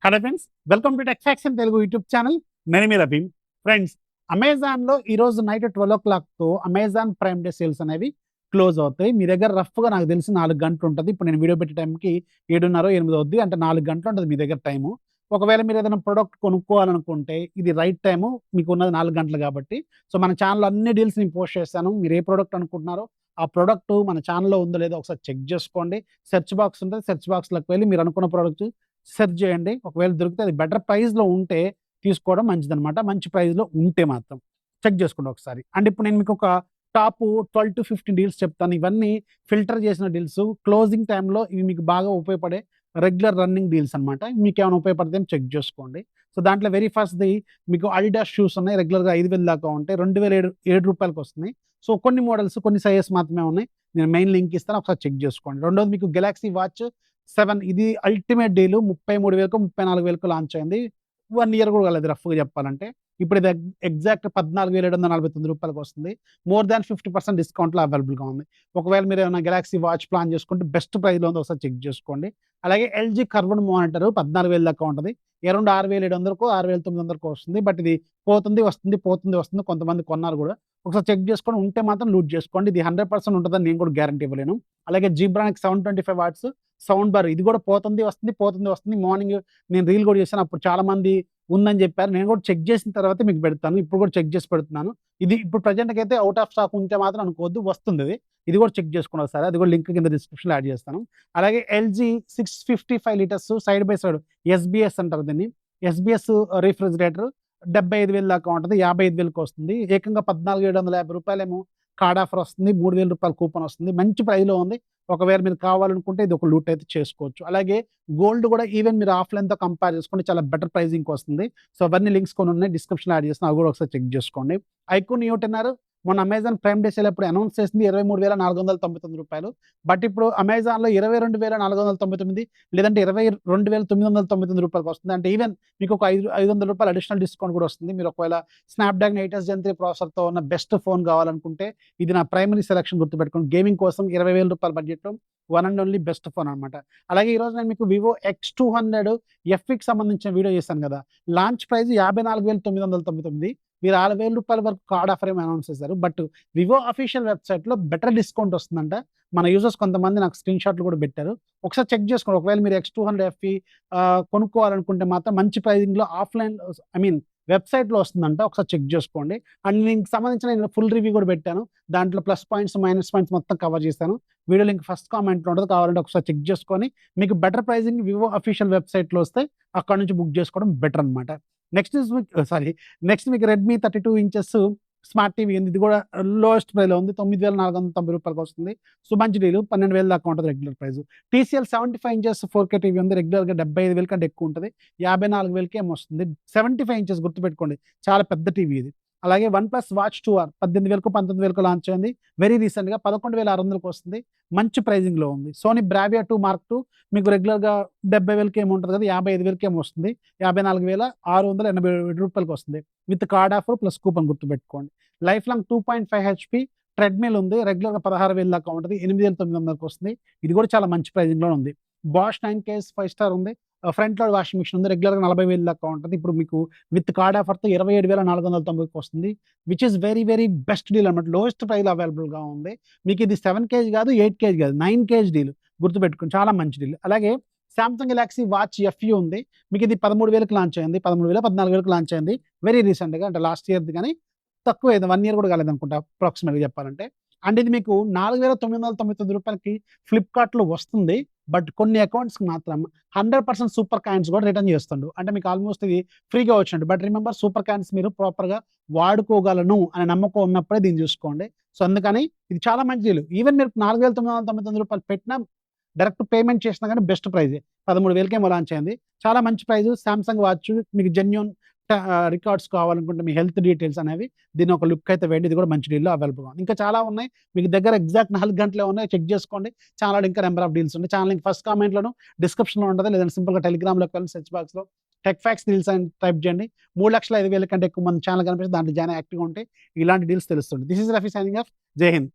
Hello friends, welcome to tech facts in Telugu YouTube channel. నేను మీ Rafeem. Friends, అమెజాన్లో ఈరోజు నైట్ 12 o'clockతో అమెజాన్ ప్రైమ్ డే సేల్స్ అనేవి క్లోజ్ అవుతాయి. మీ దగ్గర రఫ్గా నాకు తెలిసి 4 గంటలు ఉంటుంది. ఇప్పుడు నేను వీడియో పెట్టే టైంకి 7:30, 8 అవుద్ది. అంటే 4 గంటలు ఉంటుంది మీ దగ్గర టైము. ఒకవేళ మీరు ఏదైనా ప్రొడక్ట్ కొనుక్కోవాలనుకుంటే ఇది రైట్ టైము. మీకు ఉన్నది 4 గంటలు కాబట్టి. సో మన ఛానల్లో అన్ని డీల్స్ నేను పోస్ట్ చేస్తాను. మీరు ఏ ప్రొడక్ట్ అనుకుంటున్నారో ఆ ప్రొడక్ట్ మన ఛానల్లో ఉందో లేదో ఒకసారి చెక్ చేసుకోండి. సెర్చ్ బాక్స్ ఉంటుంది. సెర్చ్ బాక్స్లోకి వెళ్ళి మీరు అనుకున్న ప్రొడక్ట్ సెర్చ్ చేయండి. ఒకవేళ దొరికితే అది బెటర్ ప్రైస్‌లో ఉంటే తీసుకోవడం మంచిదనమాట. మంచి ప్రైస్‌లో ఉంటే మాత్రం చెక్ చేసుకోండి ఒకసారి. అండ్ ఇప్పుడు నేను మీకు ఒక టాప్ 12-15 డీల్స్ చెప్తాను. ఇవన్నీ ఫిల్టర్ చేసిన డీల్స్. క్లోజింగ్ టైమ్‌లో ఇవి మీకు బాగా ఉపయోగపడే రెగ్యులర్ రన్నింగ్ డీల్స్ అనమాట. మీకేమైనా ఉపయోగపడతాయని చెక్ చేసుకోండి. సో దాంట్లో వెరీ ఫస్ట్‌ది మీకు అడిడాస్ షూస్ ఉన్నాయి. రెగ్యులర్‌గా 5,000 దాకా ఉంటాయి. 2,007 వస్తున్నాయి. సో కొన్ని మోడల్స్, కొన్ని సైజెస్ మాత్రమే ఉన్నాయి. నేను మెయిన్ లింక్ ఇస్తాను. ఒకసారి చెక్ చేసుకోండి. రెండోది మీకు గెలాక్సీ వాచ్ 7 ఇది అల్టిమేట్ డీలు. 33,000కో, 34,000కో లాంచ్ అయింది. 1 ఇయర్ కూడా కాలేదు రఫ్‌గా చెప్పాలంటే. ఇప్పుడు ఇది ఎగ్జాక్ట్ 14,749 వస్తుంది. మోర్ దాన్ 50% డిస్కౌంట్‌లో అవైలబుల్‌గా ఉంది. ఒకవేళ మీరు ఏమైనా గెలాక్సీ వాచ్ ప్లాన్ చేసుకుంటే బెస్ట్ ప్రైస్‌లో ఉందో ఒకసారి చెక్ చేసుకోండి. అలాగే ఎల్జీ కర్వ్డ్ మానిటర్ 14,000 దాకా ఉంటది. అరౌండ్ 6,700కో, 6,900కో వస్తుంది. బట్ ఇది పోతుంది, వస్తుంది, పోతుంది, వస్తుంది. కొంతమంది కొన్నారు కూడా. ఒకసారి చెక్ చేసుకొని ఉంటే మాత్రం లూట్ చేసుకోండి. ఇది 100% ఉంటదని నేను కూడా గ్యారంటీ ఇవ్వలేను. అలాగే జీబ్రానిక్ 725 వాట్స్ సౌండ్ బార్ ఇది కూడా పోతుంది, వస్తుంది, పోతుంది, వస్తుంది. మార్నింగ్ నేను రీల్ కూడా చేశాను. అప్పుడు చాలామంది ఉందని చెప్పారు. నేను కూడా చెక్ చేసిన తర్వాతే మీకు పెడతాను. ఇప్పుడు కూడా చెక్ చేసి పెడుతున్నాను. ఇది ఇప్పుడు ప్రెజెంట్‌కి అయితే ఔట్ ఆఫ్ స్టాక్ ఉంటే మాత్రం అనుకోవద్దు, వస్తుంది ఇది. ఇది కూడా చెక్ చేసుకోండి ఒకసారి. అది కూడా లింక్ కింద డిస్క్రిప్షన్‌లో యాడ్ చేస్తాను. అలాగే LG 655 litres side by side SBS అంటారు దీన్ని. ఎస్‌బీఎస్ రిఫ్రిజిరేటర్ 75,000 దాకా ఉంటది. 55,000కి వస్తుంది. ఏకంగా రూ. 14,750 కార్డ్ ఆఫర్ వస్తుంది. రూ. 3,000 కూపన్ వస్తుంది. మంచి ప్రైస్‌లో ఉంది. ఒకవేళ మీరు కావాలనుకుంటే ఇది ఒక లూట్ అయితే చేసుకోవచ్చు. అలాగే గోల్డ్ కూడా ఈవెన్ మీరు ఆఫ్‌లైన్‌తో కంపేర్ చేసుకుంటే చాలా బెటర్ ప్రైజింగ్‌కి వస్తుంది. సో అవన్నీ లింక్స్ కొన్ని ఉన్నాయి. డిస్క్రిప్షన్‌లో యాడ్ చేస్తాను. అవి కూడా ఒకసారి చెక్ చేసుకోండి. ఐక్యూన్ న్యూటెనర్ మొన్న అమెజాన్ ప్రైమ్ డే సేల్ అప్పుడు అనౌన్స్ చేసింది రూ. 23,499. బట్ ఇప్పుడు అమెజాన్‌లో 22,499 లేదంటే రూ. 22,999 వస్తుంది. అంటే ఈవెన్ మీకు ఒక $500 అడిషనల్ డిస్కౌంట్ కూడా వస్తుంది. మీరు ఒకవేళ స్నాప్‌డ్రాగన్ 8s Gen 3 ప్రాసెసర్‌తో ఉన్న బెస్ట్ ఫోన్ కావాలనుకుంటే ఇది నా ప్రైమరీ సెలక్షన్ గుర్తుపెట్టుకోండి. గేమింగ్ కోసం రూ. 20,000 బడ్జెట్‌లో one and only best phone అనమాట. అలాగే ఈరోజు నేను మీకు వివో X200 ఎఫ్‌కి సంబంధించిన వీడియో చేశాను కదా! Launch price 54,999. మీరు రూ. 6,000 వరకు కార్డ్ ఆఫర్ ఏమో అనౌన్స్ చేశారు. బట్ వివో అఫీషియల్ వెబ్‌సైట్‌లో బెటర్ డిస్కౌంట్ వస్తుందంట. మన యూజర్స్ కొంతమంది నాకు స్క్రీన్ షాట్లు కూడా పెట్టారు. ఒకసారి చెక్ చేసుకోండి. ఒకవేళ మీరు X200 ఎఫ్‌ఈ కొనుక్కోవాలనుకుంటే మాత్రం మంచి ప్రైజింగ్‌లో ఆఫ్‌లైన్ ఐ మీన్ వెబ్‌సైట్‌లో వస్తుందంట. ఒకసారి చెక్ చేసుకోండి. అండ్ దీనికి సంబంధించిన నేను ఫుల్ రివ్యూ కూడా పెట్టాను. దాంట్లో ప్లస్ పాయింట్స్, మైనస్ పాయింట్స్ మొత్తం కవర్ చేశాను. వీడియో లింక్ ఫస్ట్ కామెంట్‌లో ఉంటది. కావాలంటే ఒకసారి చెక్ చేసుకొని మీకు బెటర్ ప్రైజింగ్ వివో అఫీషియల్ వెబ్‌సైట్‌లో వస్తే అక్కడి నుంచి బుక్ చేసుకోవడం బెటర్ అనమాట. నెక్స్ట్ మీకు రెడ్మీ 32 ఇంచెస్ స్మార్ట్ టీవీ ఉంది. ఇది కూడా లోయెస్ట్ ప్రైస్‌లో ఉంది. రూ. 9,490 వస్తుంది. సో మంచి డీల్. 12,000 దాకా ఉంటది regular price. TCL 75 inches 4K TV ఉంది. రెగ్యులర్‌గా 75,000 కంటే ఎక్కువ ఉంటది. 54,000కి ఏమో వస్తుంది. 75 ఇంచెస్ గుర్తుపెట్టుకోండి. చాలా పెద్ద టీవీ ఇది. అలాగే వన్‌ప్లస్ వాచ్ 2R 18,000కో, 19,000కో లాంచ్ అయింది. వెరీ రీసెంట్‌గా 11,600కి వస్తుంది. మంచి ప్రైజింగ్‌లో ఉంది. సోనీ బ్రావియా 2 మార్క్ 2 మీకు రెగ్యులర్‌గా 70,000కి ఏమో ఉంటది కదా! 55,000కి ఏమో వస్తుంది. రూ. 54,687 వస్తుంది. With card offer plus coupon గుర్తుపెట్టుకోండి. లైఫ్ లాంగ్ 2.5 హెచ్‌పీ ట్రెడ్‌మిల్ ఉంది. రెగ్యులర్‌గా 16,000 దాకా ఉంటది. 8,900కి వస్తుంది. ఇది కూడా చాలా మంచి ప్రైజింగ్‌లో ఉంది. బాష్ 9 5 స్టార్ ఉంది. ఫ్రంట్ లోడ్ వాషింగ్ మెషిన్ ఉంది. రెగ్యులర్‌గా 40,000 దాకా ఉంటది. ఇప్పుడు మీకు విత్ కార్డ్ ఆఫర్‌తో 27,490కి వస్తుంది. Which is very very best deal అన్నమాట. లోయెస్ట్ ప్రైస్‌లో అవైలబుల్‌గా ఉంది. మీకు ఇది 7 కేజీ కాదు, 8 కేజీ కాదు, 9 కేజీ డీల్ గుర్తుపెట్టుకోండి. చాలా మంచి డీల్. అలాగే సామ్సంగ్ గెలాక్సీ వాచ్ ఎఫ్‌ఈ ఉంది. మీకు ఇది 13,000కి లాంచ్ అయింది. 13,000 14,000కి లాంచ్ అయింది. వెరీ రీసెంట్‌గా అంటే లాస్ట్ ఇయర్‌ది కానీ తక్కువే. 1 ఇయర్ కూడా కాలేదనుకుంటా అప్రాక్సిమేట్‌గా చెప్పాలంటే. అండ్ ఇది మీకు రూ. 4,999కి ఫ్లిప్‌కార్ట్‌లో వస్తుంది. బట్ కొన్ని అకౌంట్స్‌కి మాత్రం 100% సూపర్ కాయిన్స్ కూడా రిటర్న్ చేస్తుండు. అంటే మీకు ఆల్మోస్ట్ ఇది ఫ్రీగా వచ్చినట్టు. బట్ రిమెంబర్ సూపర్ కాయిన్స్ మీరు ప్రాపర్‌గా వాడుకోగలను అనే నమ్మకం ఉన్నప్పుడే దీన్ని చూసుకోండి. సో అందుకని ఇది చాలా మంచి డీల్. ఈవెన్ మీరు రూ. 4,999 పెట్టినా డైరెక్ట్ పేమెంట్ చేసినా గాని బెస్ట్ ప్రైజే. 13,000కి ఏమో లాంచ్ అయింది. చాలా మంచి ప్రైస్. సామ్సంగ్ వాచ్ మీకు జెన్యూన్ రికార్డ్స్ కావాలనుకుంటే మీ హెల్త్ డీటెయిల్స్ అనేవి దీని ఒక లుక్ అయితే వేయండి. ఇది కూడా మంచి డీల్‌లో అవైలబుల్‌గా ఉంది. ఇంకా చాలా ఉన్నాయి. మీకు దగ్గర ఎగ్జాక్ట్ 4 గంటలే ఉన్నాయి. చెక్ చేసుకోండి. ఛానెల్‌లో ఇంకా నంబర్ ఆఫ్ డీల్స్ ఉన్నాయి. ఛానెల్ లింక్ ఫస్ట్ కామెంట్‌లోను, డిస్క్రిప్షన్‌లో ఉంటది. లేదంటే సింపుల్‌గా టెలిగ్రామ్‌లోకి వెళ్ళి సెర్చ్ బాక్స్‌లో టెక్ ఫ్యాక్స్ డీల్స్ అని టైప్ చేయండి. 3,05,000 కంటే ఎక్కువ మంది ఛానెల్ కనిపిస్తే దాంట్లో జాయిన్ యాక్టివ్‌గా ఉంటే ఇలాంటి డీల్స్ తెలుస్తుంది. This is Rafi signing off. జై హింద్.